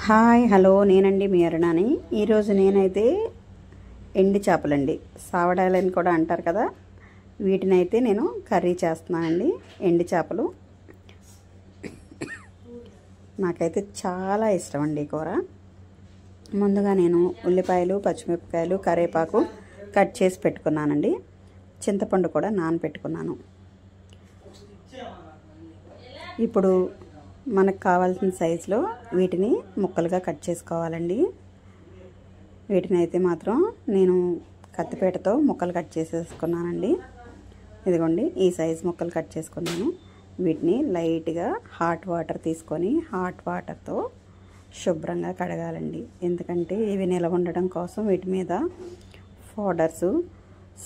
Hi hello నేనండి మీ అరుణాని. ఈరోజు నేనైతే ఎండి చేపలండి, సావడాలని కూడా అంటారు కదా, వీటినైతే నేను కర్రీ చేస్తున్నానండి. ఎండి చేపలు నాకైతే చాలా ఇష్టం అండి ఈ కూర. ముందుగా నేను ఉల్లిపాయలు, పచ్చిమిరపకాయలు, కరివేపాకు కట్ చేసి పెట్టుకున్నానండి. చింతపండు కూడా నానబెట్టుకున్నాను. ఇప్పుడు మనకు కావాల్సిన సైజులో వీటిని ముక్కలుగా కట్ చేసుకోవాలండి. వీటిని అయితే మాత్రం నేను కత్తిపీటతో ముక్కలు కట్ చేసేసుకున్నానండి. ఇదిగోండి, ఈ సైజు ముక్కలు కట్ చేసుకున్నాను. వీటిని లైట్గా హాట్ వాటర్ తీసుకొని హాట్ వాటర్తో శుభ్రంగా కడగాలండి. ఎందుకంటే ఇవి నిలవ ఉండడం కోసం వీటి మీద పౌడర్సు,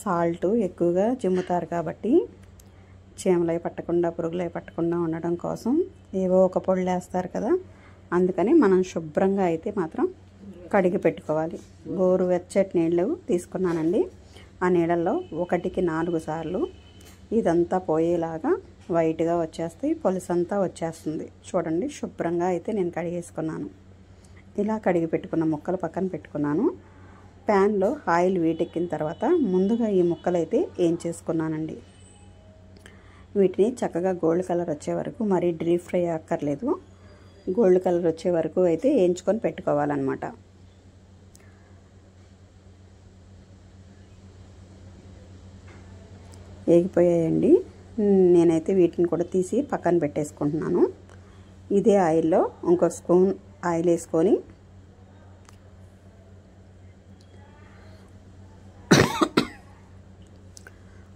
సాల్ట్ ఎక్కువగా చిమ్ముతారు కాబట్టి చీమలై పట్టకుండా, పురుగులై పట్టకుండా ఉండడం కోసం ఏవో ఒక పొడులు వేస్తారు కదా, అందుకని మనం శుభ్రంగా అయితే మాత్రం కడిగి పెట్టుకోవాలి. గోరువెచ్చటి నీళ్ళు తీసుకున్నానండి. ఆ నీళ్ళల్లో 1కి 4 సార్లు ఇదంతా పోయేలాగా వైట్గా వచ్చేస్తే పొలుసంతా వచ్చేస్తుంది. చూడండి, శుభ్రంగా అయితే నేను కడిగేసుకున్నాను. ఇలా కడిగి పెట్టుకున్న ముక్కలు పక్కన పెట్టుకున్నాను. ప్యాన్లో ఆయిల్ వీటెక్కిన తర్వాత ముందుగా ఈ ముక్కలు అయితే ఏం చేసుకున్నానండి. వీటిని చక్కగా గోల్డ్ కలర్ వచ్చే వరకు, మరీ డీప్ ఫ్రై అక్కర్లేదు, గోల్డ్ కలర్ వచ్చే వరకు అయితే వేయించుకొని పెట్టుకోవాలన్నమాట. వేగిపోయాయండి. నేనైతే వీటిని కూడా తీసి పక్కన పెట్టేసుకుంటున్నాను. ఇదే ఆయిల్లో ఇంకో స్పూన్ ఆయిల్ వేసుకొని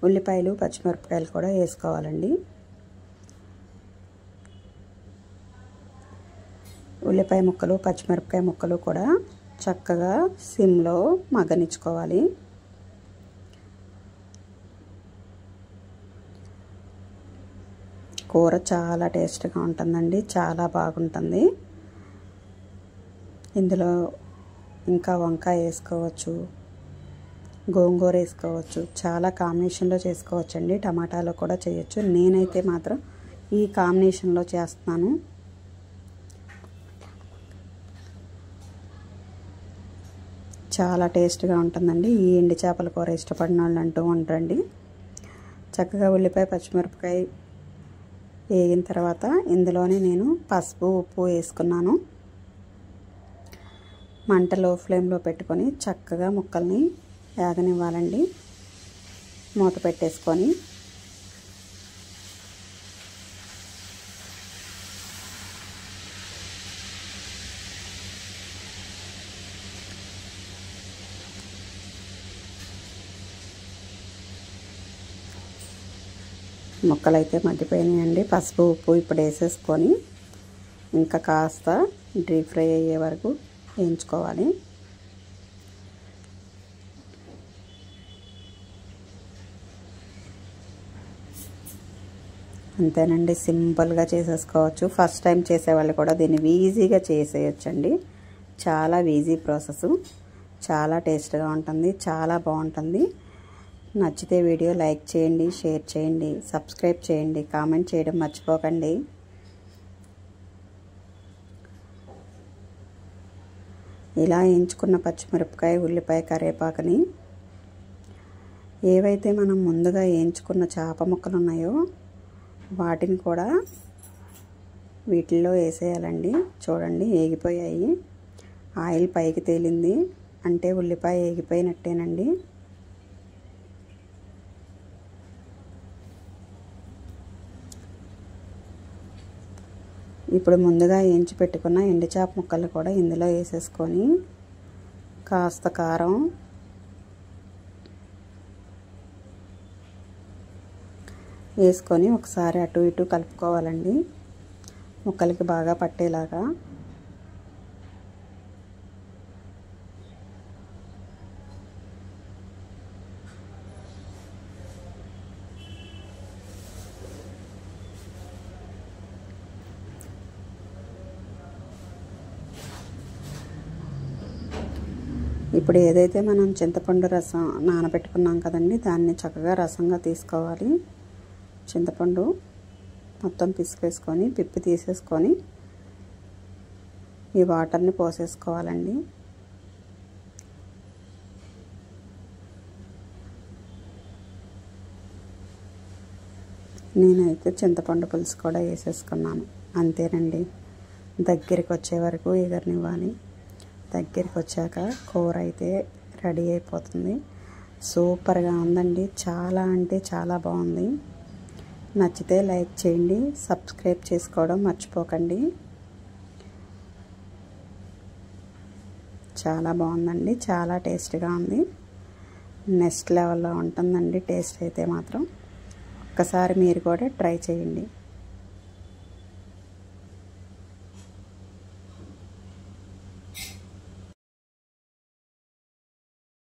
ఉల్లిపాయలు, పచ్చిమిరపకాయలు కూడా వేసుకోవాలండి. ఉల్లిపాయ ముక్కలు, పచ్చిమిరపకాయ ముక్కలు కూడా చక్కగా సిమ్లో మగ్గనిచ్చుకోవాలి. కూర చాలా టేస్ట్గా ఉంటుందండి, చాలా బాగుంటుంది. ఇందులో ఇంకా వంకాయ వేసుకోవచ్చు, గోంగూర వేసుకోవచ్చు, చాలా కాంబినేషన్లో చేసుకోవచ్చు అండి. టమాటాలో కూడా చేయొచ్చు. నేనైతే మాత్రం ఈ కాంబినేషన్లో చేస్తున్నాను. చాలా టేస్ట్గా ఉంటుందండి. ఈ ఎండి చేపల కూర ఇష్టపడిన వాళ్ళు అంటూ ఉంటారండి. చక్కగా ఉల్లిపాయ, పచ్చిమిరపకాయ వేగిన తర్వాత ఇందులోనే నేను పసుపు, ఉప్పు వేసుకున్నాను. మంట లో ఫ్లేమ్లో పెట్టుకొని చక్కగా ముక్కల్ని వేగనివ్వాలండి. మూత పెట్టేసుకొని ముక్కలైతే మగ్గిపోయినాయండి. పసుపు, ఉప్పు ఇప్పుడు వేసేసుకొని ఇంకా కాస్త డీప్ ఫ్రై అయ్యే వరకు వేయించుకోవాలి. అంతేనండి, సింపుల్గా చేసేసుకోవచ్చు. ఫస్ట్ టైం చేసేవాళ్ళు కూడా దీన్ని ఈజీగా చేసేయచ్చండి. చాలా ఈజీ ప్రాసెస్, చాలా టేస్ట్గా ఉంటుంది, చాలా బాగుంటుంది. నచ్చితే వీడియో లైక్ చేయండి, షేర్ చేయండి, సబ్స్క్రైబ్ చేయండి, కామెంట్ చేయడం మర్చిపోకండి. ఇలా వేయించుకున్న పచ్చిమిరపకాయ, ఉల్లిపాయ, కరివేపాకుని ఏవైతే మనం ముందుగా వేయించుకున్న చేప ముక్కలు ఉన్నాయో వాటిని కూడా వీటిల్లో వేసేయాలండి. చూడండి, వేగిపోయాయి. ఆయిల్ పైకి తేలింది అంటే ఉల్లిపాయ వేగిపోయినట్టేనండి. ఇప్పుడు ముందుగా వేయించి పెట్టుకున్న ఎండు చేప ముక్కలు కూడా ఇందులో వేసేసుకొని కాస్త కారం, వేసుకొని ఒకసారి అటు ఇటు కలుపుకోవాలండి, ముక్కలకి బాగా పట్టేలాగా. ఇప్పుడు ఏదైతే మనం చింతపండు రసం నానబెట్టుకున్నాం కదండి, దాన్ని చక్కగా రసంగా తీసుకోవాలి. చింతపండు మొత్తం పిసికేసుకొని పిప్పి తీసేసుకొని ఈ వాటర్ని పోసేసుకోవాలండి. నేనైతే చింతపండు పులుసు కూడా వేసేసుకున్నాను. అంతేనండి, దగ్గరికి వచ్చే వరకు ఎగరనివ్వాలి. దగ్గరికి వచ్చాక కూర అయితే రెడీ అయిపోతుంది. సూపర్గా ఉందండి, చాలా అంటే చాలా బాగుంది. నచ్చితే లైక్ చేయండి, సబ్స్క్రైబ్ చేసుకోవడం మర్చిపోకండి. చాలా బాగుందండి, చాలా టేస్ట్గా ఉంది. నెక్స్ట్ లెవెల్లో ఉంటుందండి టేస్ట్ అయితే మాత్రం. ఒక్కసారి మీరు కూడా ట్రై చేయండి.